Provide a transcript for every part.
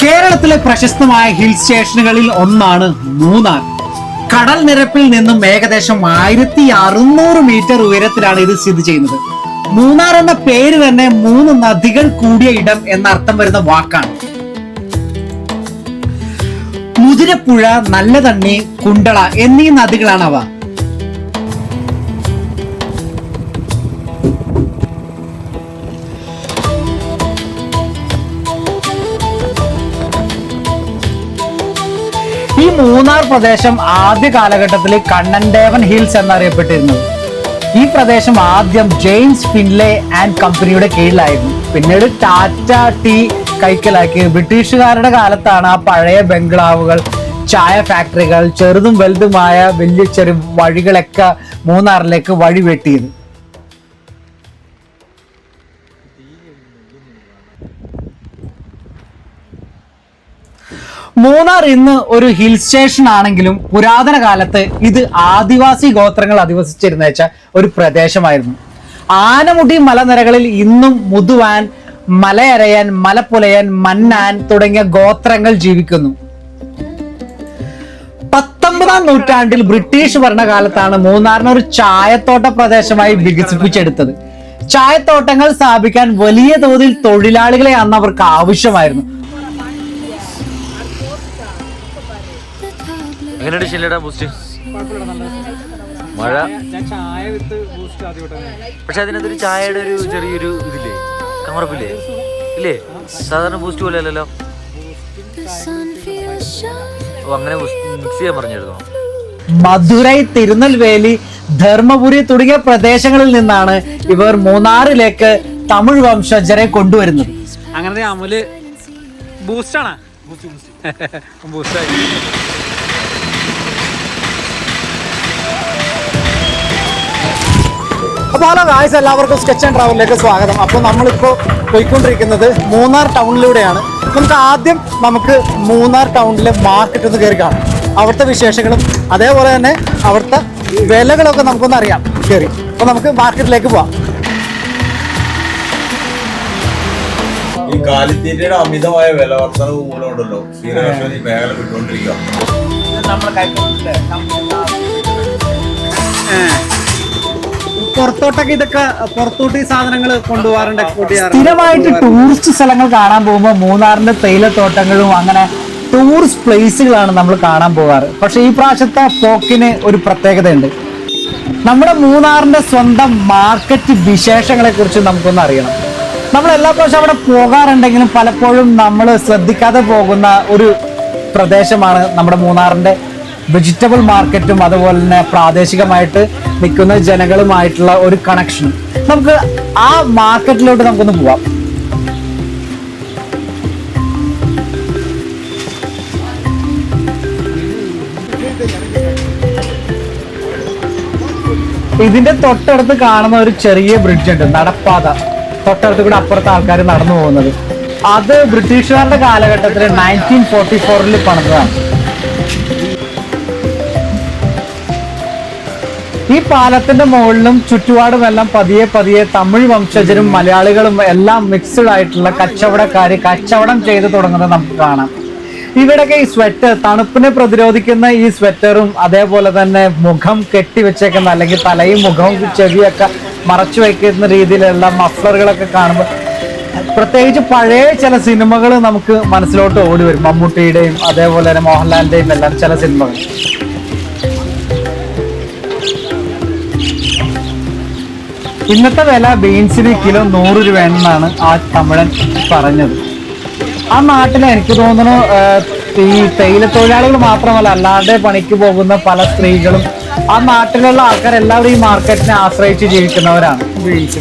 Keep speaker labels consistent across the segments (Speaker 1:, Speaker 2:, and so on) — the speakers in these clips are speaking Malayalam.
Speaker 1: കേരളത്തിലെ പ്രശസ്തമായ ഹിൽ സ്റ്റേഷനുകളിൽ ഒന്നാണ് മൂന്നാർ. കടൽ നിരപ്പിൽ നിന്നും ഏകദേശം 1600 മീറ്റർ ഉയരത്തിലാണ് ഇത് സ്ഥിതി ചെയ്യുന്നത്. മൂന്നാർ എന്ന പേര് തന്നെ 3 നദികൾ കൂടിയ ഇടം എന്നർത്ഥം വരുന്ന വാക്കാണ്. മുതിരപ്പുഴ, നല്ലതണ്ണി, കുണ്ടള എന്നീ നദികളാണ് അവ. ഈ മൂന്നാർ പ്രദേശം ആദ്യ കാലഘട്ടത്തിൽ കണ്ണൻദേവൻ ഹിൽസ് എന്നറിയപ്പെട്ടിരുന്നത്. ഈ പ്രദേശം ആദ്യം ജെയിംസ് ഫിൻലെ ആൻഡ് കമ്പനിയുടെ കീഴിലായിരുന്നു. പിന്നീട് ടാറ്റ ടീ കൈക്കലാക്കി. ബ്രിട്ടീഷുകാരുടെ കാലത്താണ് ആ പഴയ ബംഗ്ലാവുകൾ, ചായ ഫാക്ടറികൾ, ചെറുതും വലുതുമായ വലിയ ചെറു വഴികളൊക്കെ മൂന്നാറിലേക്ക് വഴി വെട്ടിയത്. മൂന്നാർ ഇന്ന് ഒരു ഹിൽ സ്റ്റേഷൻ ആണെങ്കിലും പുരാതന കാലത്ത് ഇത് ആദിവാസി ഗോത്രങ്ങൾ അധിവസിച്ചിരുന്ന ഒരു പ്രദേശമായിരുന്നു. ആനമുടി മലനിരകളിൽ ഇന്നും മുതുവാൻ, മലയരയൻ, മലപ്പുലയൻ, മന്നാൻ തുടങ്ങിയ ഗോത്രങ്ങൾ ജീവിക്കുന്നു. 19ാം നൂറ്റാണ്ടിൽ ബ്രിട്ടീഷ് ഭരണകാലത്താണ് മൂന്നാറിനെ ഒരു ചായത്തോട്ട പ്രദേശമായി വികസിപ്പിച്ചെടുത്തത്. ചായത്തോട്ടങ്ങൾ സ്ഥാപിക്കാൻ വലിയ തോതിൽ തൊഴിലാളികളെ അന്ന് അവർക്ക് ആവശ്യമായിരുന്നു.
Speaker 2: മഴ പക്ഷെ അതിനകത്തൊരു ചായയുടെ ഒരു ചെറിയൊരു ഇതില്ലേ, കമറപ്പില്ലേ ഇല്ലേ? സാധാരണ ബൂസ്റ്റ് പോലെ അല്ലല്ലോ. അങ്ങനെ മിക്സ് ചെയ്യാൻ പറഞ്ഞിരുന്നു.
Speaker 1: മധുരൈ, തിരുനെൽവേലി, ധർമ്മപുരി തുടങ്ങിയ പ്രദേശങ്ങളിൽ നിന്നാണ് ഇവർ മൂന്നാറിലേക്ക് തമിഴ് വംശജരെ കൊണ്ടുവരുന്നത്.
Speaker 3: അങ്ങനെ അമല് ബൂസ്റ്റാണ്.
Speaker 1: അപ്പോൾ ഹലോ ഗായ്സ്, എല്ലാവർക്കും സ്കെച്ച് ആൻഡ് ട്രാവലിലേക്ക് സ്വാഗതം. അപ്പോൾ നമ്മളിപ്പോൾ പോയിക്കൊണ്ടിരിക്കുന്നത് മൂന്നാർ ടൗണിലൂടെയാണ്. നമുക്ക് മൂന്നാർ ടൗണിലെ മാർക്കറ്റ് ഒന്ന് കയറി കാണാം. അവിടുത്തെ വിശേഷങ്ങളും അതേപോലെ തന്നെ അവിടുത്തെ വിലകളൊക്കെ നമുക്കൊന്ന് അറിയാം കയറി. അപ്പോൾ നമുക്ക് മാർക്കറ്റിലേക്ക് പോവാം.
Speaker 4: ഈ കാലിത്തീറ്റയുടെ അമിതമായ വില വർധനവ് മൂലമുണ്ടല്ലോ ശ്രീരാഷ്ട്രം ഈ മേഖല വിട്ടുകൊണ്ടിരിക്കുക.
Speaker 3: പുറത്തോട്ടൊക്കെ ഇതൊക്കെ പുറത്തോട്ട് ഈ സാധനങ്ങൾ കൊണ്ടുപോകാറുണ്ട്, എക്സ്പോർട്ട് ചെയ്യാറുണ്ട്.
Speaker 1: സ്ഥിരമായിട്ട് ടൂറിസ്റ്റ് സ്ഥലങ്ങൾ കാണാൻ പോകുമ്പോൾ മൂന്നാറിന്റെ തേയിലത്തോട്ടങ്ങളും അങ്ങനെ ടൂറിസ്റ്റ് പ്ലേസുകളാണ് നമ്മൾ കാണാൻ പോകാറ്. പക്ഷെ ഈ പ്രാവശ്യത്തെ പോക്കിന് ഒരു പ്രത്യേകതയുണ്ട്. നമ്മുടെ മൂന്നാറിന്റെ സ്വന്തം മാർക്കറ്റ് വിശേഷങ്ങളെ കുറിച്ച് നമുക്കൊന്ന് അറിയണം. നമ്മൾ എല്ലാ പ്രാവശ്യം അവിടെ പോകാറുണ്ടെങ്കിലും പലപ്പോഴും നമ്മൾ ശ്രദ്ധിക്കാതെ പോകുന്ന ഒരു പ്രദേശമാണ് നമ്മുടെ മൂന്നാറിന്റെ വെജിറ്റബിൾ മാർക്കറ്റും അതുപോലെ തന്നെ പ്രാദേശികമായിട്ട് നിൽക്കുന്ന ജനങ്ങളുമായിട്ടുള്ള ഒരു കണക്ഷനും. നമുക്ക് ആ മാർക്കറ്റിലോട്ട് നമുക്കൊന്ന് പോവാം. ഇതിന്റെ തൊട്ടടുത്ത് കാണുന്ന ഒരു ചെറിയ ബ്രിഡ്ജ് ഉണ്ട്, നടപ്പാത. തൊട്ടടുത്ത് കൂടെ അപ്പുറത്തെ ആൾക്കാർ നടന്നു പോകുന്നത്. അത് ബ്രിട്ടീഷുകാരുടെ കാലഘട്ടത്തിൽ 1944 പണിതതാണ്. ഈ പാലത്തിന്റെ മുകളിലും ചുറ്റുപാടുമെല്ലാം പതിയെ പതിയെ തമിഴ് വംശജരും മലയാളികളും എല്ലാം മിക്സ്ഡ് ആയിട്ടുള്ള കച്ചവടക്കാര് കച്ചവടം ചെയ്ത് തുടങ്ങുന്നത് നമുക്ക് കാണാം. ഇവിടെയൊക്കെ ഈ സ്വെറ്റർ, തണുപ്പിനെ പ്രതിരോധിക്കുന്ന ഈ സ്വെറ്ററും അതേപോലെ തന്നെ മുഖം കെട്ടിവെച്ചേക്കുന്ന അല്ലെങ്കിൽ തലയും മുഖവും ചെവിയൊക്കെ മറച്ചു വയ്ക്കുന്ന രീതിയിലുള്ള മഫ്ലറുകളൊക്കെ കാണുമ്പോൾ പ്രത്യേകിച്ച് പഴയ ചില സിനിമകൾ നമുക്ക് മനസ്സിലോട്ട് ഓടി വരും. മമ്മൂട്ടിയുടെയും അതേപോലെ തന്നെ മോഹൻലാലിന്റെയും എല്ലാം ചില സിനിമകൾ. ഇന്നത്തെ വില ബീൻസിന് കിലോ 100 രൂപയെന്നാണ് ആ തമിഴൻ പറഞ്ഞത്. ആ നാട്ടിൽ എനിക്ക് തോന്നുന്നു ഈ തേയില തൊഴിലാളികൾ മാത്രമല്ല, അല്ലാതെ പണിക്ക് പോകുന്ന പല സ്ത്രീകളും ആ നാട്ടിലുള്ള ആൾക്കാരെല്ലാവരും ഈ മാർക്കറ്റിനെ ആശ്രയിച്ച് ജീവിക്കുന്നവരാണ്.
Speaker 3: ബീൻസ്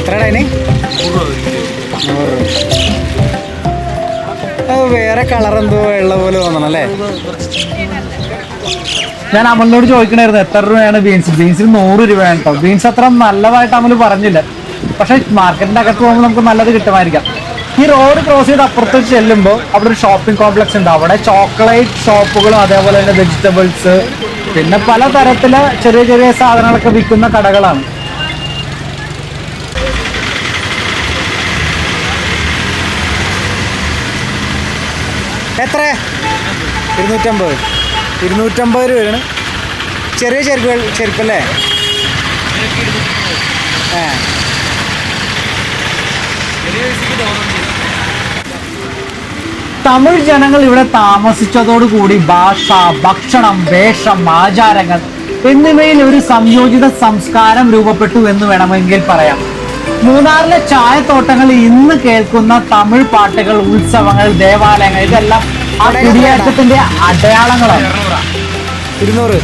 Speaker 3: എത്രയാണ്? 100 രൂപ. വേറെ കളർ എന്തോ ഉള്ള പോലെ തോന്നണം അല്ലേ?
Speaker 1: ഞാൻ അമലിനോട് ചോദിക്കണായിരുന്നു എത്ര രൂപയാണ് ബീൻസ്. ബീൻസിന് 100 രൂപയാണ് കേട്ടോ. ബീൻസ് അത്ര നല്ലതായിട്ട് അമൽ പറഞ്ഞില്ല. പക്ഷെ മാർക്കറ്റിന്റെ അകത്ത് പോകുമ്പോൾ നമുക്ക് നല്ലത് കിട്ടുമായിരിക്കാം. ഈ റോഡ് ക്രോസ് ചെയ്ത് അപ്പുറത്ത് ചെല്ലുമ്പോൾ അവിടെ ഒരു ഷോപ്പിംഗ് കോംപ്ലക്സ് ഉണ്ട്. അവിടെ ചോക്ലേറ്റ് ഷോപ്പുകളും അതേപോലെ തന്നെ വെജിറ്റബിൾസ്, പിന്നെ പല തരത്തിലെ ചെറിയ ചെറിയ സാധനങ്ങളൊക്കെ വിൽക്കുന്ന കടകളാണ്. എത്ര? 250. 250 രൂപയാണ്. ചെറിയ ചെരുപ്പല്ലേ? തമിഴ് ജനങ്ങൾ ഇവിടെ താമസിച്ചതോടുകൂടി ഭാഷ, ഭക്ഷണം, വേഷം, ആചാരങ്ങൾ എന്നിവയിൽ ഒരു സംയോജിത സംസ്കാരം രൂപപ്പെട്ടു എന്ന് വേണമെങ്കിൽ പറയാം. മൂന്നാറിലെ ചായത്തോട്ടങ്ങൾ ഇന്ന് കേൾക്കുന്ന തമിഴ് പാട്ടുകൾ, ഉത്സവങ്ങൾ, ദേവാലയങ്ങൾ ഇതെല്ലാം ആ കുടിയേറ്റത്തിന്റെ അടയാളങ്ങളാണ്. 200.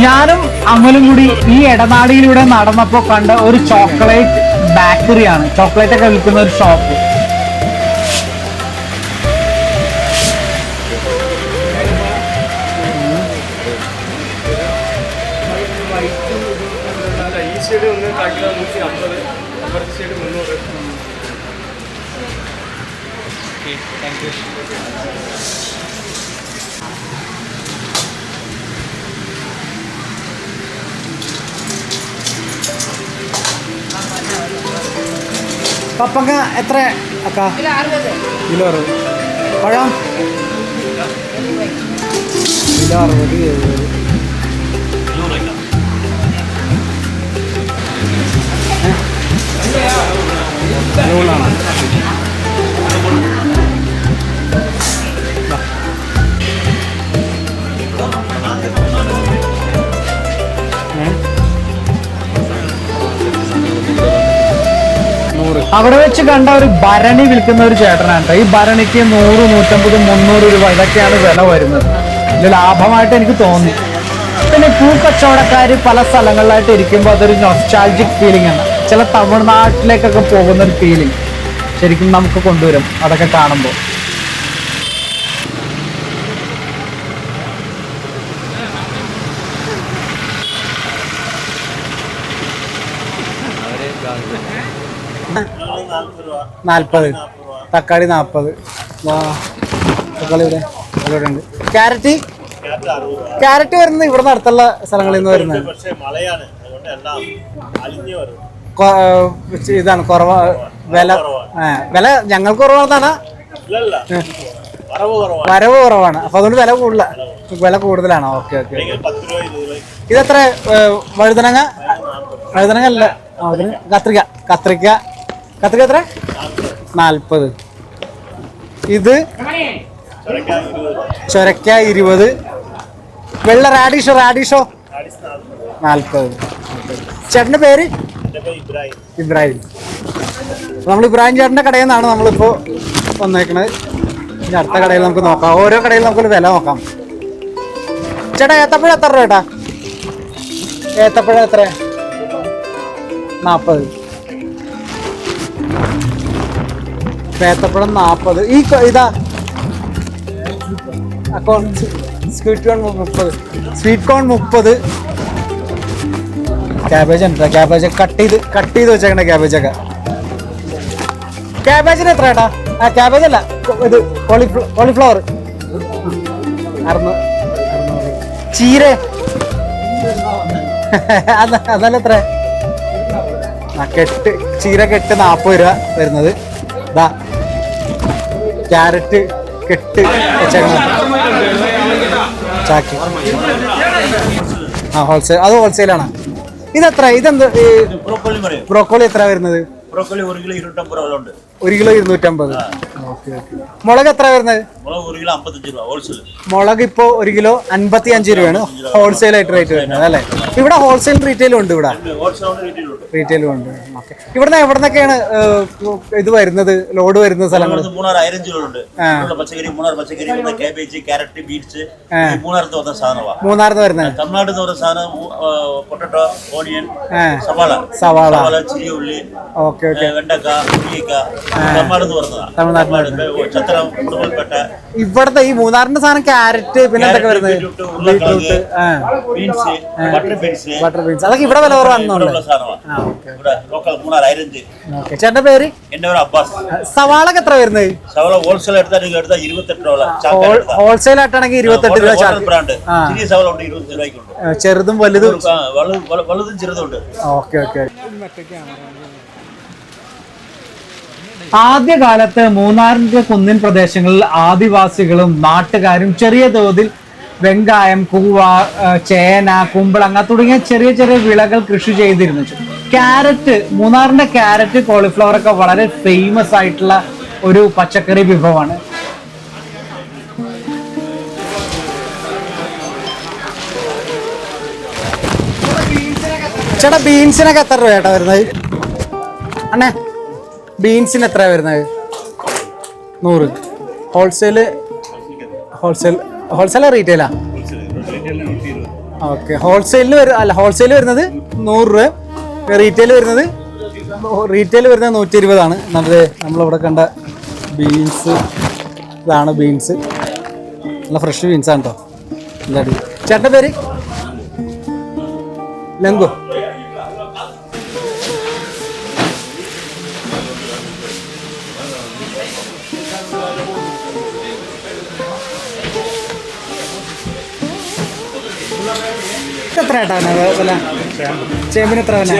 Speaker 1: ഞാനും അമലും കൂടി ഈ ഇടനാടിയിലൂടെ നടന്നപ്പോൾ കണ്ട ഒരു ചോക്ലേറ്റ് ബേക്കറിയാണ്. ചോക്ലേറ്റ് ഒക്കെ വിൽക്കുന്ന ഒരു ഷോപ്പ്. പപ്പങ്ങ എത്ര അക്ക? കിലോ 60. പഴം കിലോ 60, 70. അവിടെ വെച്ച് കണ്ട ഒരു ഭരണി വിൽക്കുന്ന ഒരു ചേട്ടനാണ്. ഈ ഭരണിക്ക് 100, 150, 300 രൂപ ഇതൊക്കെയാണ് വില വരുന്നത്. ഇത് ലാഭമായിട്ട് എനിക്ക് തോന്നി. പിന്നെ പൂക്കച്ചവടക്കാർ പല സ്ഥലങ്ങളിലായിട്ട് ഇരിക്കുമ്പോൾ അതൊരു നൊസ്റ്റാൾജിക് ഫീലിംഗ് ആണ്. ചില തമിഴ്നാട്ടിലേക്കൊക്കെ പോകുന്ന ഒരു ഫീലിംഗ് ശരിക്കും നമുക്ക് കൊണ്ടുവരും അതൊക്കെ കാണുമ്പോൾ. $40. തക്കാളി 40. തക്കാളി ഇവിടെ ഉണ്ട്. ക്യാരറ്റ് വരുന്നത് ഇവിടുന്ന് അടുത്തുള്ള സ്ഥലങ്ങളിൽ നിന്ന് വരുന്നത്. ഇതാണ് കുറവ് വില. വില ഞങ്ങൾക്ക് കുറവാണ്, വരവ് കുറവാണ്. അപ്പൊ അതുകൊണ്ട് വില കൂടുതലാണ്. ഓക്കെ. ഇതെത്ര? വഴുതനങ്ങ അല്ല, കത്രിക്ക എത്ര? 40. ഇത് ചൊരക്ക 20. വെള്ള റാഡിഷോ 40. ചേട്ടന്റെ പേര്? ഇബ്രാഹിം. നമ്മൾ ഇബ്രാഹിം ചേട്ടന്റെ കടയിൽ നിന്നാണ് നമ്മളിപ്പോ വന്നേക്കണത്. ഇനി അടുത്ത കടയിൽ നമുക്ക് നോക്കാം. ഓരോ കടയിൽ നമുക്കൊരു വില നോക്കാം. ചേട്ടാ ഏത്തപ്പഴം എത്ര രൂപ ചേട്ടാ? ഏത്തപ്പഴം എത്ര? 40. ഏത്തപ്പഴം 40. ഈ ഇതാ സ്വീറ്റ് കോൺ 30. ക്യാബേജ് ഉണ്ട്. ക്യാബേജ് കട്ട് ചെയ്ത് വെച്ചേക്കണ ക്യാബേജൊക്കെ. ക്യാബേജിന് എത്ര ഏട്ടാ? ക്യാബേജ് അല്ല, ഇത് കോളിഫ്ലവർ 600. ചീര അതല്ല എത്ര? ചീര കെട്ട് 40 രൂപ വരുന്നത്. ഇതാ ക്യാരറ്റ് കെട്ട് ചാക്ക്. ഹോൾസെയിൽ. അത് ഹോൾസെയിലാണ്. ഇതെത്ര? ഇതെന്ത് ബ്രോക്കോളി എത്ര വരുന്നത്? 1 കിലോ 250. മുളക് എത്ര വരുന്നത്? മുളക് ഇപ്പോ 1 കിലോ 55 രൂപയാണ് ഹോൾസെയിൽ ആയിട്ട് റേറ്റ് വരുന്നത് അല്ലേ? ഇവിടെ ഹോൾസെയിൽ റീറ്റെയിലും ഉണ്ട്. റീറ്റെയിലും ഉണ്ട്. ഓക്കെ. എവിടുന്നൊക്കെയാണ് ഇത് വരുന്നത്, ലോഡ് വരുന്ന സ്ഥലങ്ങൾ? മൂന്നാറിന്ന് വരുന്നത്. സവാള. ഓക്കെ. ഇവിടത്തെ ഈ മൂന്നാറിന്റെ സാധനം ക്യാരറ്റ്, പിന്നെ എന്തൊക്കെ വരുന്നത്? ബീട്രൂട്ട്, ബട്ടർ ബീൻസ് അതൊക്കെ ഇവിടെ വില കുറവാണെന്നുള്ളൂ.
Speaker 5: ലോക്കൽ മൂന്നാർ ഐരഞ്ച്.
Speaker 1: ഓക്കെ, ചേട്ടന്റെ പേര്?
Speaker 5: എന്റെ പേര് അബ്ബാസ്.
Speaker 1: സവാളൊക്കെ എത്ര വരുന്നത്?
Speaker 5: സവാള ഹോൾസെയിൽ എടുത്താൽ 28 രൂപ.
Speaker 1: ഹോൾസെയിൽ ആയിട്ടാണെങ്കിൽ 28 രൂപ ചാക്ക്.
Speaker 5: ബ്രാൻഡ് ചെറിയ സവാള ഉണ്ട് 20 രൂപയ്ക്കുണ്ട്.
Speaker 1: ചെറുതും വലുതും.
Speaker 5: വലുതും ചെറുതുണ്ട്.
Speaker 1: Okay okay. ആദ്യകാലത്ത് മൂന്നാറിന്റെ കുന്നിൻ പ്രദേശങ്ങളിൽ ആദിവാസികളും നാട്ടുകാരും ചെറിയ തോതിൽ വെങ്കായം, കൂവ, ചേന, കുമ്പളങ്ങ തുടങ്ങിയ ചെറിയ ചെറിയ വിളകൾ കൃഷി ചെയ്തിരുന്നു. ക്യാരറ്റ്, മൂന്നാറിന്റെ ക്യാരറ്റ്, കോളിഫ്ലവർ ഒക്കെ വളരെ ഫേമസ് ആയിട്ടുള്ള ഒരു പച്ചക്കറി വിഭവമാണ്. ചേട്ടാ ബീൻസിനൊക്കെ എത്ര രൂപ ചേട്ടാ വരുന്നത്? അണ്ണേ ബീൻസിന് എത്ര വരുന്നത്? 100. ഹോൾസെയിൽ റീറ്റെയിലാ? ഓക്കെ, ഹോൾസെയിൽ വരുന്നത് 100 രൂപ, റീറ്റെയിൽ വരുന്നത് 120 നമ്മളിവിടെ കണ്ട ബീൻസ്. ഇതാണ് ബീൻസ്, നല്ല ഫ്രഷ് ബീൻസാണ് കേട്ടോ. എന്താ ചേട്ടൻ്റെ പേര്? ലങ്കു. എത്ര ഏട്ടാണ് വില? ചേമ്പിന് എത്ര വില?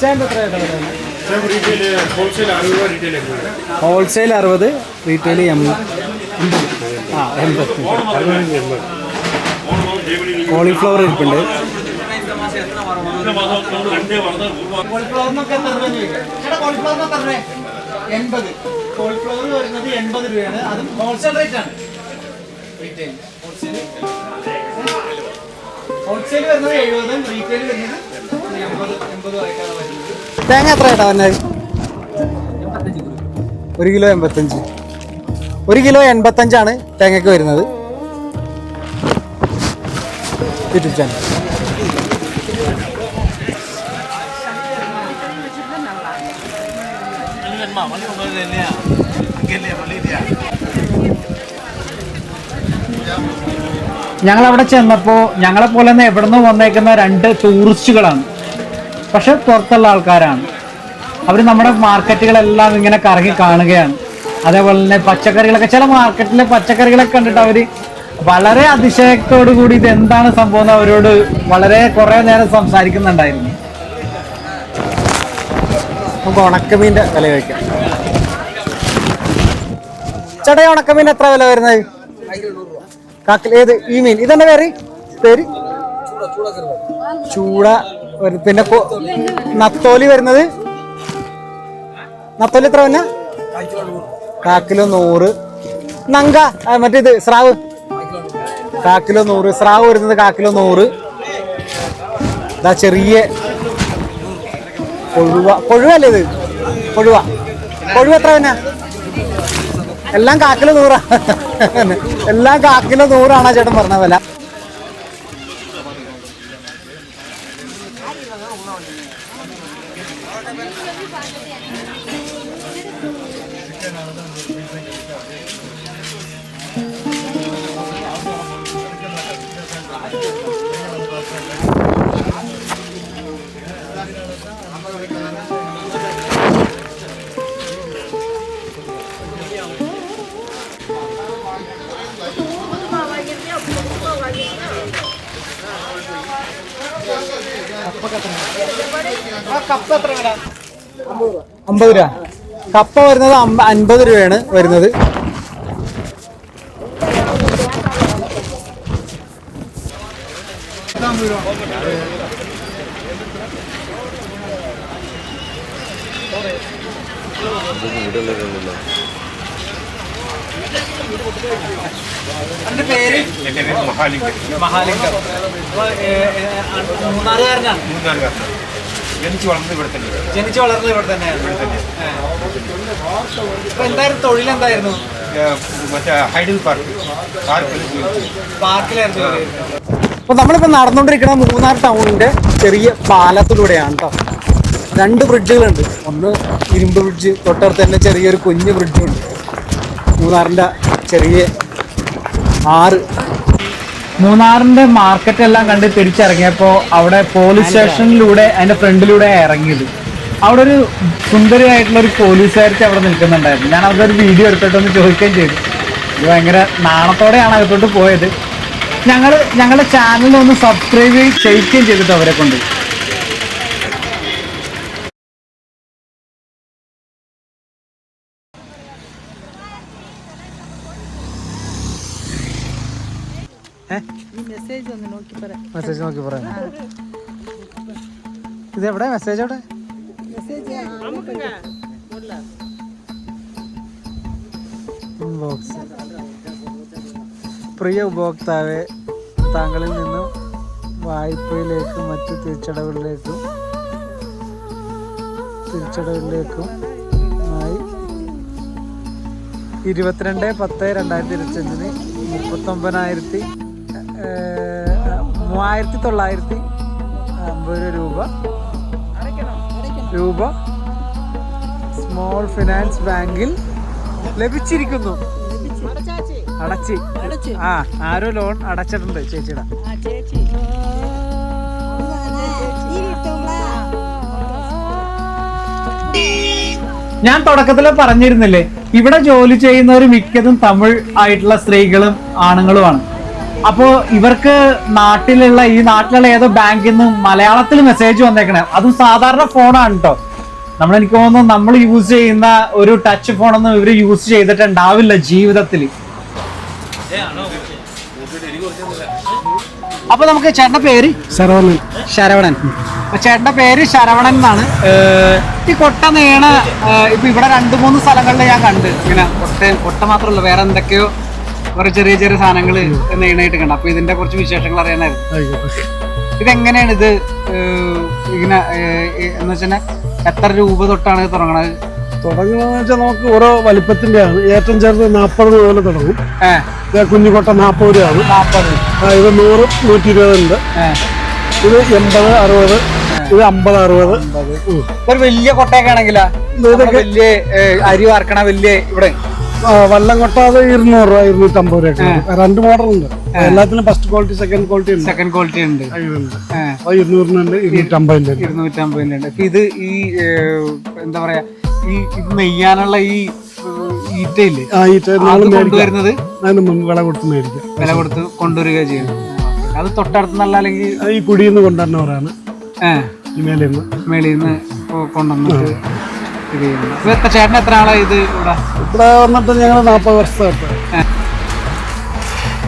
Speaker 1: ചേമ്പ് എത്ര ഏട്ടാ വില? Wholesale 60, retail 80. കോളിഫ്ലവർ ഇരിപ്പുണ്ട്. കോളിഫ്ലവർ വരുന്നത് 80 രൂപയാണ്. അത് ഹോൾസെയിൽ റേറ്റ് ആണ്. ഹോൾസെയിൽ വരുന്നത് 70, റീറ്റെയിൽ വരുന്നത് 80 ആയിട്ടാണ് വരുന്നത്. തേങ്ങ എത്ര ഏട്ടാ വന്നത്? 1 കിലോ 85. 1 കിലോ 85 തേങ്ങയ്ക്ക് വരുന്നത്. YouTube channel. ഞങ്ങളവിടെ ചെന്നപ്പോൾ ഞങ്ങളെ പോലെ തന്നെ എവിടെ നിന്ന് വന്നേക്കുന്ന 2 ടൂറിസ്റ്റുകളാണ്. പക്ഷെ പുറത്തുള്ള ആൾക്കാരാണ്. അവർ നമ്മുടെ മാർക്കറ്റുകളെല്ലാം ഇങ്ങനെ കറങ്ങി കാണുകയാണ്. അതേപോലെ തന്നെ പച്ചക്കറികളൊക്കെ, ചില മാർക്കറ്റിലെ പച്ചക്കറികളൊക്കെ കണ്ടിട്ട് അവർ വളരെ അതിശയത്തോടു കൂടി ഇത് എന്താണ് സംഭവം എന്ന് അവരോട് കുറേ നേരം സംസാരിക്കുന്നുണ്ടായിരുന്നു. നമുക്ക് ഉണക്കമീൻ്റെ വില കഴിക്കാം. ചേട്ടാ ഉണക്കമീൻ എത്ര വില വരുന്നത്? ഏത് ഈ മീൻ? ഇതെന്താ പേര്? ചൂട. പിന്നെ നത്തോലി വരുന്നത്, നത്തോലി എത്ര വന്ന? 1 കിലോ 100. നങ്ക മറ്റേത് സ്രാവ് 1 കിലോ 100. സ്രാവ് വരുന്നത് 1 കിലോ 100. ഇതാ ചെറിയ കൊഴുവല്ലേ ഇത്? കൊഴുവ എത്ര വന്ന? എല്ലാം 1 കിലോ 100. എല്ലാം 1 കിലോ 100 ചേട്ടൻ പറഞ്ഞ വില. കപ്പ എത്ര വില? 50 രൂപ. കപ്പ വരുന്നത് 50 രൂപയാണ് വരുന്നത്.
Speaker 6: ജനിച്ചു വളർന്നത് ഇവിടെ തന്നെയാണ്.
Speaker 1: എന്തായിരുന്നു തൊഴിലെന്തായിരുന്നു?
Speaker 6: മറ്റേ ഹൈഡൽ
Speaker 1: പാർക്കിലായിരുന്നു. അപ്പൊ നമ്മളിപ്പോ നടന്നുകൊണ്ടിരിക്കുന്ന മൂന്നാർ ടൗണിന്റെ ചെറിയ പാലത്തിലൂടെയാണ് കേട്ടോ. 2 ബ്രിഡ്ജുകളുണ്ട്. ഒന്ന് ഇരുമ്പ് ബ്രിഡ്ജ്, തൊട്ടടുത്ത് തന്നെ ചെറിയൊരു കുഞ്ഞു ബ്രിഡ്ജുണ്ട്. മൂന്നാറിന്റെ ചെറിയ 6 മൂന്നാറിന്റെ മാർക്കറ്റ് എല്ലാം കണ്ട് തിരിച്ചിറങ്ങിയപ്പോൾ അവിടെ പോലീസ് സ്റ്റേഷനിലൂടെ അതിന്റെ ഫ്രണ്ടിലൂടെ ഇറങ്ങിയത്. അവിടെ ഒരു സുന്ദരിയായിട്ടുള്ള ഒരു പോലീസുകാർക്ക് അവിടെ നിൽക്കുന്നുണ്ടായിരുന്നു. ഞാൻ അവിടെ ഒരു വീഡിയോ എടുത്തിട്ടൊന്ന് ചോദിക്കുകയും ചെയ്തു. ഇത് ഭയങ്കര നാണത്തോടെയാണ് അകത്തോട്ട് പോയത്. ഞങ്ങളുടെ ചാനലിൽ ഒന്ന് സബ്സ്ക്രൈബ് ചെയ്യിക്കുകയും ചെയ്തിട്ട് അവരെ കൊണ്ട്. മെസ്സേജ് നോക്കി പറയാം. ഇത് എവിടെ മെസ്സേജ്? എവിടെ ഇൻബോക്സ്? പ്രിയ ഉപഭോക്താവെ, താങ്കളിൽ നിന്നും വായ്പയിലേക്കും മറ്റു തിരിച്ചടവുകളിലേക്കും ആയി 22/10/2025 3950 രൂപ സ്മോൾ ഫിനാൻസ് ബാങ്കിൽ ലഭിച്ചിരിക്കുന്നു. ആരോ ലോൺ അടച്ചിട്ടുണ്ട് ചേച്ചിയുടെ. ഞാൻ തുടക്കത്തിൽ പറഞ്ഞിരുന്നില്ലേ, ഇവിടെ ജോലി ചെയ്യുന്നവർ മിക്കതും തമിഴ് ആയിട്ടുള്ള സ്ത്രീകളും ആണുങ്ങളുമാണ്. അപ്പോ ഇവർക്ക് ഈ നാട്ടിലുള്ള ഏതോ ബാങ്കിൽ നിന്ന് മലയാളത്തിൽ മെസ്സേജ് വന്നേക്കണേ. അതും സാധാരണ ഫോണാണ് കേട്ടോ. എനിക്ക് തോന്നുന്നു നമ്മൾ യൂസ് ചെയ്യുന്ന ഒരു ടച്ച് ഫോണൊന്നും ഇവര് യൂസ് ചെയ്തിട്ടുണ്ടാവില്ല ജീവിതത്തിൽ. അപ്പൊ നമുക്ക് ചേട്ടന്റെ പേര് ശരവണൻ. ചേട്ടന്റെ പേര് ശരവണൻ എന്നാണ്. ഈ കൊട്ട നെയ്യണ ഇപ്പൊ ഇവിടെ 2-3 സ്ഥലങ്ങളിൽ ഞാൻ കണ്ട്. ഇങ്ങനെ കൊട്ട മാത്രമല്ല, വേറെ എന്തൊക്കെയോ കുറെ ചെറിയ ചെറിയ സാധനങ്ങൾ നെയ്യണായിട്ട് കണ്ട. അപ്പൊ ഇതിന്റെ കുറച്ച് വിശേഷങ്ങൾ അറിയാനായിരുന്നു. ഇതെങ്ങനെയാണ് ഇത് ഇങ്ങനെ എന്ന് വെച്ചാൽ എത്ര രൂപ തൊട്ടാണ് തുടങ്ങണത്?
Speaker 7: തുടങ്ങുന്നതെന്ന് വെച്ചാൽ നമുക്ക് ഓരോ വലിപ്പത്തിന്റെ ആണ്. ഏറ്റവും ചെറുത് 40 രൂപ മുതൽ തുടങ്ങും. കുഞ്ഞുകൊട്ട 40 രൂപയാണ്. ഇത് 100, 120 ഉണ്ട്. ഇത് 80, 60, ഇത് 50, 60.
Speaker 1: ഒരു വലിയ കൊട്ടയൊക്കെ ആണെങ്കിലാ വലിയ അരി വാർക്കണ വലിയ ഇവിടെ
Speaker 7: വള്ളം കൊട്ട അത് 200 രൂപ, 250 രൂപ. 2 മോഡൽ ഉണ്ട്. എല്ലാത്തിലും ഫസ്റ്റ് ക്വാളിറ്റി, സെക്കൻഡ് ക്വാളിറ്റി ഉണ്ട്. 200-നുണ്ട്, 250-നുണ്ട്.
Speaker 1: ഇത് ഈ എന്താ പറയാ, ഈ ഇത് നെയ്യാനുള്ള ഈ ഈറ്റയില്ലേ, കൊണ്ടുവരുന്നത്
Speaker 7: വില കൊടുത്ത് മേടിക്കാം.
Speaker 1: വില കൊടുത്ത് കൊണ്ടുവരിക ചെയ്യുന്നത്. അത് തൊട്ടടുത്ത് നല്ല, അല്ലെങ്കിൽ
Speaker 7: ഈ കുടിയിൽ നിന്ന് കൊണ്ടുവരുന്നവരാണ്.
Speaker 1: മേളിൽ നിന്ന് കൊണ്ടുവന്നിട്ട് ചേട്ടൻ എത്ര ആളാ ഇത് ഇവിടെ
Speaker 7: വന്നിട്ട്? ഞങ്ങൾ 40 വർഷമായിട്ട്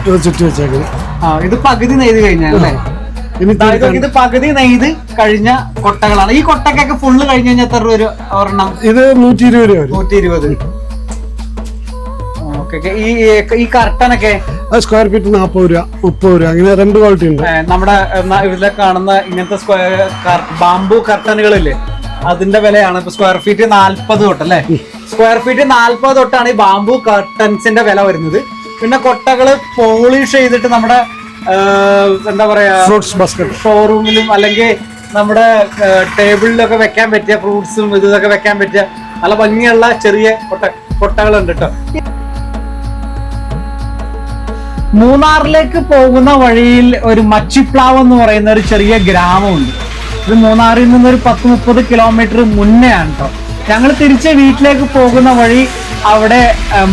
Speaker 7: ഇത് ചുറ്റി വെച്ചേക്കുന്നത്.
Speaker 1: ഇത് പകുതി നെയ്ത് കഴിഞ്ഞല്ലേ? ഇത് പകുതി നെയ്ത് കഴിഞ്ഞ കൊട്ടകളാണ്. ഈ കൊട്ടക്കൊക്കെ ഫുള്ള് കഴിഞ്ഞ് കഴിഞ്ഞാൽ എത്ര രൂപ ഒരെണ്ണം?
Speaker 7: ഇത് 120 രൂപ.
Speaker 1: 120. ഈ കർട്ടനൊക്കെ
Speaker 7: സ്ക്വയർ ഫീറ്റ് 40 രൂപ, 30 രൂപ, അങ്ങനെ 2 ക്വാളിറ്റി ഉണ്ട്.
Speaker 1: നമ്മുടെ ഇതിലെ കാണുന്ന ഇങ്ങനത്തെ ബാംബു കർട്ടനുകളില്ലേ, അതിന്റെ വിലയാണ് ഇപ്പൊ സ്ക്വയർ ഫീറ്റ് 40 തൊട്ടല്ലേ? സ്ക്വയർ ഫീറ്റ് 40 തൊട്ടാണ് ഈ ബാംബു കർട്ടൻസിന്റെ വില വരുന്നത്. പിന്നെ കൊട്ടകള് പോളിഷ് ചെയ്തിട്ട് നമ്മുടെ എന്താ പറയാ,
Speaker 7: ഫ്രൂട്ട്സ് ബാസ്ക്കറ്റ്
Speaker 1: ഷോറൂമിലും അല്ലെങ്കിൽ നമ്മുടെ ടേബിളിലൊക്കെ വെക്കാൻ പറ്റിയ ഫ്രൂട്ട്സും ഇതൊക്കെ വെക്കാൻ പറ്റിയ നല്ല ഭംഗിയുള്ള ചെറിയ കൊട്ടകളുണ്ട് കേട്ടോ. മൂന്നാറിലേക്ക് പോകുന്ന വഴിയിൽ ഒരു മച്ചിപ്ലാവ് എന്ന് പറയുന്ന ഒരു ചെറിയ ഗ്രാമമുണ്ട്. ഇത് മൂന്നാറിൽ നിന്നൊരു 10-30 കിലോമീറ്റർ മുന്നേ ആണ് കേട്ടോ. ഞങ്ങൾ തിരിച്ച് വീട്ടിലേക്ക് പോകുന്ന വഴി അവിടെ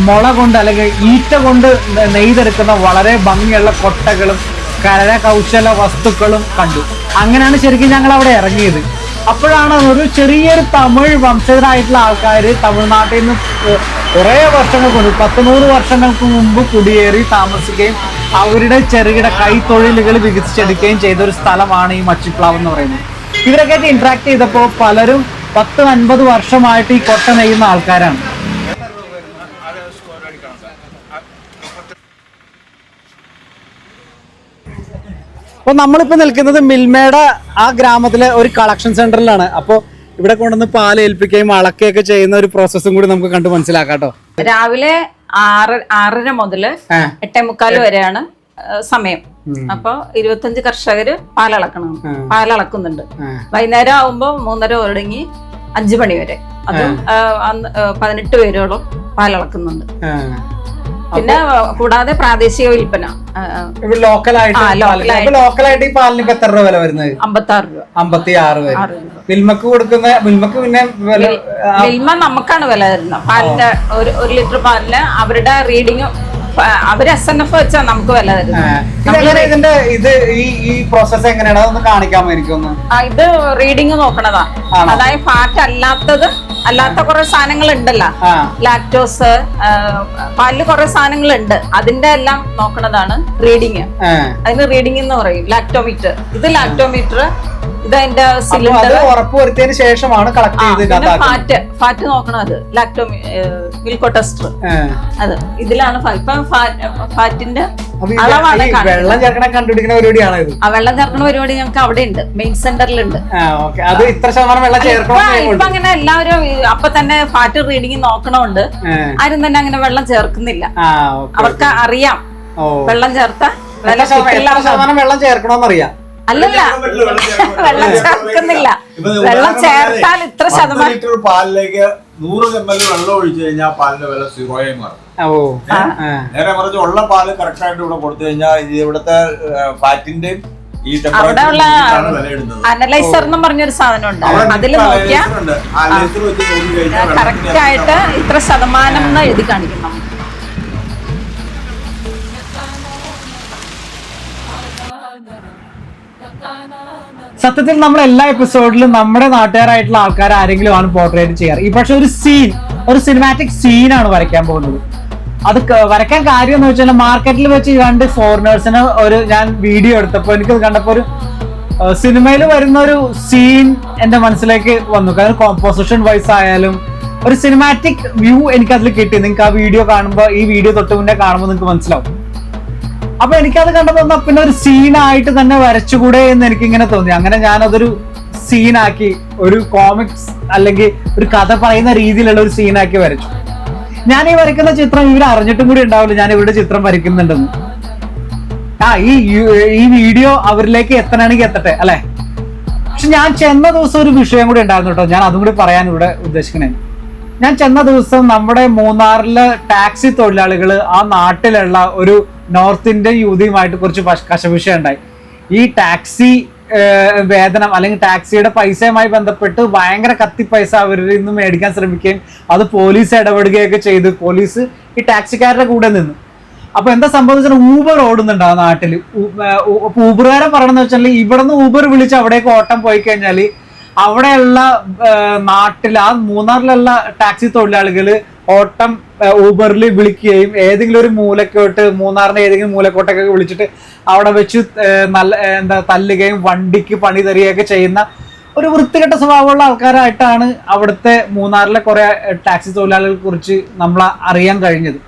Speaker 1: മുള കൊണ്ട് അല്ലെങ്കിൽ ഈറ്റ കൊണ്ട് നെയ്തെടുക്കുന്ന വളരെ ഭംഗിയുള്ള കൊട്ടകളും കരകൗശല വസ്തുക്കളും കണ്ടു. അങ്ങനെയാണ് ശരിക്കും ഞങ്ങൾ അവിടെ ഇറങ്ങിയത്. അപ്പോഴാണ് ഒരു ചെറിയൊരു തമിഴ് വംശജരായിട്ടുള്ള ആൾക്കാർ തമിഴ്നാട്ടിൽ നിന്ന് കുറേ വർഷങ്ങൾക്ക് മുമ്പ് 100 വർഷങ്ങൾക്ക് മുമ്പ് കുടിയേറി താമസിക്കുകയും അവരുടെ ചെറുകിട കൈത്തൊഴിലുകൾ വികസിച്ചെടുക്കുകയും ചെയ്ത ഒരു സ്ഥലമാണ് ഈ മച്ചിപ്ലാവ് എന്ന് പറയുന്നത്. ഇവരൊക്കെ ആയിട്ട് ഇന്ററാക്ട് ചെയ്തപ്പോൾ പലരും 10-50 വർഷമായിട്ട് ഈ കൊട്ട നെയ്യുന്ന ആൾക്കാരാണ്. അപ്പോൾ നമ്മളിപ്പോൾ നിൽക്കുന്നത് മിൽമയുടെ ആ ഗ്രാമത്തിലെ ഒരു കളക്ഷൻ സെന്ററിലാണ്. അപ്പോൾ ഇവിടെ കൊണ്ടുവന്ന് പാൽ ഏൽപ്പിക്കുകയും അളക്കുകയൊക്കെ ചെയ്യുന്ന ഒരു പ്രോസസ്സും കൂടി നമുക്ക് കണ്ടു മനസ്സിലാക്കാം കേട്ടോ.
Speaker 8: രാവിലെ 6:30 മുതൽ 8:45 വരെയാണ് സമയം. അപ്പൊ 25 കർഷകര് പാലളക്കുന്നുണ്ട്. വൈകുന്നേരം ആവുമ്പോ 3:30 തുടങ്ങി 5 മണി വരെ. അതും 18 പേരോളം പാലളക്കുന്നുണ്ട്. പിന്നെ കൂടാതെ പ്രാദേശിക വിൽപ്പന
Speaker 1: ഇവിടെ ലോക്കലായിട്ട് ഈ പാലിന് ഇപ്പൊ എത്ര രൂപ വില വരുന്നത്?
Speaker 8: 56 രൂപ.
Speaker 1: 56 രൂപ. മിൽമക്ക് പിന്നെ
Speaker 8: മിൽമ നമുക്കാണ് വില തരുന്നത്. പാലിന്റെ ഒരു ലിറ്റർ പാലിന് അവരുടെ റീഡിങ് അവര് SNF വെച്ചാ നമുക്ക് വില തരുന്നത്.
Speaker 1: ഇതിന്റെ ഈ പ്രോസസ് എങ്ങനെയാണ് അതൊന്ന് കാണിക്കാമോ എനിക്കൊന്ന്?
Speaker 8: ഇത് റീഡിങ് നോക്കണതാ. അതായത് ഫാറ്റ് അല്ലാത്ത കുറെ സാധനങ്ങൾ ഉണ്ടല്ലോ, ലാക്ടോസ്, പാലില് കുറെ സാധനങ്ങൾ ഉണ്ട്, അതിന്റെ എല്ലാം നോക്കണതാണ് റീഡിങ്. അതിന് റീഡിങ് എന്ന് പറയും, ലാക്ടോമീറ്റർ. ഇത് ലാക്ടോമീറ്റർ, ഇതതിന്റെ സിലിണ്ടർ
Speaker 1: ഉറപ്പുവരുത്തിയതിനു ശേഷമാണ് കളക്ട് ചെയ്ത്
Speaker 8: ഫാറ്റ് നോക്കണത് മിൽക്കോ ടെസ്റ്റർ. അത് ഇതിലാണ് ഫാറ്റിന്റെ അളവാണ്.
Speaker 1: വെള്ളം ചേർക്കണ കണ്ടുപിടിക്കുന്ന പരിപാടിയാണ് ഇത്.
Speaker 8: ആ വെള്ളം ചേർക്കണ പരിപാടി ഞങ്ങൾക്ക് അവിടെ ഉണ്ട്, മെയിൻ സെന്ററിലുണ്ട്.
Speaker 1: അത് ഇത്ര ശതമാനം വെള്ളം ചേർക്കണം.
Speaker 8: ഇപ്പൊ അങ്ങനെ എല്ലാവരും അപ്പൊ തന്നെ ഫാറ്റ് റീഡിങ് നോക്കണോണ്ട് ആരും തന്നെ അങ്ങനെ വെള്ളം ചേർക്കുന്നില്ല. അവർക്ക് അറിയാം വെള്ളം ചേർത്ത
Speaker 1: വെള്ളം ചേർക്കണോന്നറിയാം.
Speaker 8: അല്ലല്ല, വെള്ളം ചേർക്കുന്നില്ല. വെള്ളം ചേർത്താൽ ഇത്ര ശതമാനം.
Speaker 4: ലിറ്റർ പാലിലേക്ക് 100 ml വെള്ളം ഒഴിച്ചു കഴിഞ്ഞാൽ പാലിന്റെ വില 0 ആയി മാറും. നേരെ മറിച്ച് ഉള്ള പാല് കറക്റ്റ് ആയിട്ട് ഇവിടെ കൊടുത്തു കഴിഞ്ഞാൽ ഇത് ഇവിടുത്തെ ഫാറ്റിന്റെ ഈ
Speaker 8: അവിടെയുള്ള അനലൈസർ എന്ന് പറഞ്ഞൊരു സാധനം ഉണ്ട്. അതിൽ നോക്കിയാൽ കറക്റ്റ് ആയിട്ട് ഇത്ര ശതമാനം എന്ന് എഴുതി കാണിക്കണം.
Speaker 1: സത്യത്തിൽ നമ്മൾ എല്ലാ എപ്പിസോഡിലും നമ്മുടെ നാട്ടുകാരായിട്ടുള്ള ആൾക്കാർ ആരെങ്കിലും ആണ് പോർട്രേറ്റ് ചെയ്യാറ്. ഈ പക്ഷെ ഒരു സിനിമാറ്റിക് സീനാണ് വരയ്ക്കാൻ പോകുന്നത്. അത് വരയ്ക്കാൻ കാര്യം എന്ന് വെച്ചാൽ മാർക്കറ്റിൽ വെച്ച് രണ്ട് ഫോറിനേഴ്സിന് ഞാൻ വീഡിയോ എടുത്തപ്പോൾ എനിക്കത് കണ്ടപ്പോൾ ഒരു സിനിമയിൽ വരുന്ന ഒരു സീൻ എന്റെ മനസ്സിലേക്ക് വന്നു. കാരണം കോമ്പോസിഷൻ വൈസ് ആയാലും ഒരു സിനിമാറ്റിക് വ്യൂ എനിക്കതിൽ കിട്ടി. നിങ്ങൾക്ക് ആ വീഡിയോ കാണുമ്പോൾ, ഈ വീഡിയോ തൊട്ട് മുന്നേ കാണുമ്പോൾ നിങ്ങൾക്ക് മനസ്സിലാവും. അപ്പൊ എനിക്കത് കണ്ടപ്പോൾ പിന്നെ ഒരു സീനായിട്ട് തന്നെ വരച്ചുകൂടെ എന്ന് എനിക്കിങ്ങനെ തോന്നി. അങ്ങനെ ഞാനതൊരു സീനാക്കി, ഒരു കോമിക്സ് അല്ലെങ്കിൽ ഒരു കഥ പറയുന്ന രീതിയിലുള്ള ഒരു സീനാക്കി വരച്ചു. ഞാൻ ഈ വരയ്ക്കുന്ന ചിത്രം ഇവർ അറിഞ്ഞിട്ടും കൂടി ഉണ്ടാവില്ല ഞാൻ ഇവരുടെ ചിത്രം വരയ്ക്കുന്നുണ്ടെന്ന്. ഈ വീഡിയോ അവരിലേക്ക് എത്തണമെങ്കിൽ എത്തട്ടെ അല്ലെ. പക്ഷെ ഞാൻ ചെന്ന ദിവസം ഒരു വിഷയം കൂടി ഉണ്ടായിരുന്നു കേട്ടോ. ഞാൻ അതും കൂടി പറയാൻ ഇവിടെ ഉദ്ദേശിക്കണേ. ഞാൻ ചെന്ന ദിവസം നമ്മുടെ മൂന്നാറിലെ ടാക്സി തൊഴിലാളികൾ ആ നാട്ടിലുള്ള ഒരു നോർത്ത് ഇന്ത്യൻ യുവതിയുമായിട്ട് കുറച്ച് കശവിഷയം ഉണ്ടായി. ഈ ടാക്സി വേതനം അല്ലെങ്കിൽ ടാക്സിയുടെ പൈസയുമായി ബന്ധപ്പെട്ട് ഭയങ്കര കത്തി പൈസ അവരിൽ നിന്ന് മേടിക്കാൻ ശ്രമിക്കുകയും അത് പോലീസ് ഇടപെടുകയൊക്കെ ചെയ്ത് പോലീസ് ഈ ടാക്സിക്കാരുടെ കൂടെ നിന്ന്. അപ്പൊ എന്താ സംഭവിച്ചാൽ ഊബർ ഓടുന്നുണ്ട് ആ നാട്ടിൽ. ഊബറുകാരെ പറയണെന്ന് വെച്ചാൽ ഇവിടെ നിന്ന് ഊബർ വിളിച്ച് അവിടേക്ക് ഓട്ടം പോയി കഴിഞ്ഞാൽ അവിടെയുള്ള നാട്ടിൽ ആ മൂന്നാറിലുള്ള ടാക്സി തൊഴിലാളികള് ഓട്ടം ഊബറിൽ വിളിക്കുകയും ഏതെങ്കിലും ഒരു മൂലക്കോട്ട്, മൂന്നാറിന്റെ ഏതെങ്കിലും മൂലക്കോട്ടൊക്കെ വിളിച്ചിട്ട് അവിടെ വെച്ച് തല്ലുകയും വണ്ടിക്ക് പണി തരികയൊക്കെ ചെയ്യുന്ന ഒരു വൃത്തികെട്ട സ്വഭാവമുള്ള ആൾക്കാരായിട്ടാണ് അവിടുത്തെ മൂന്നാറിലെ കുറെ ടാക്സി തൊഴിലാളികളെ കുറിച്ച് നമ്മൾ അറിയാൻ കഴിഞ്ഞത്.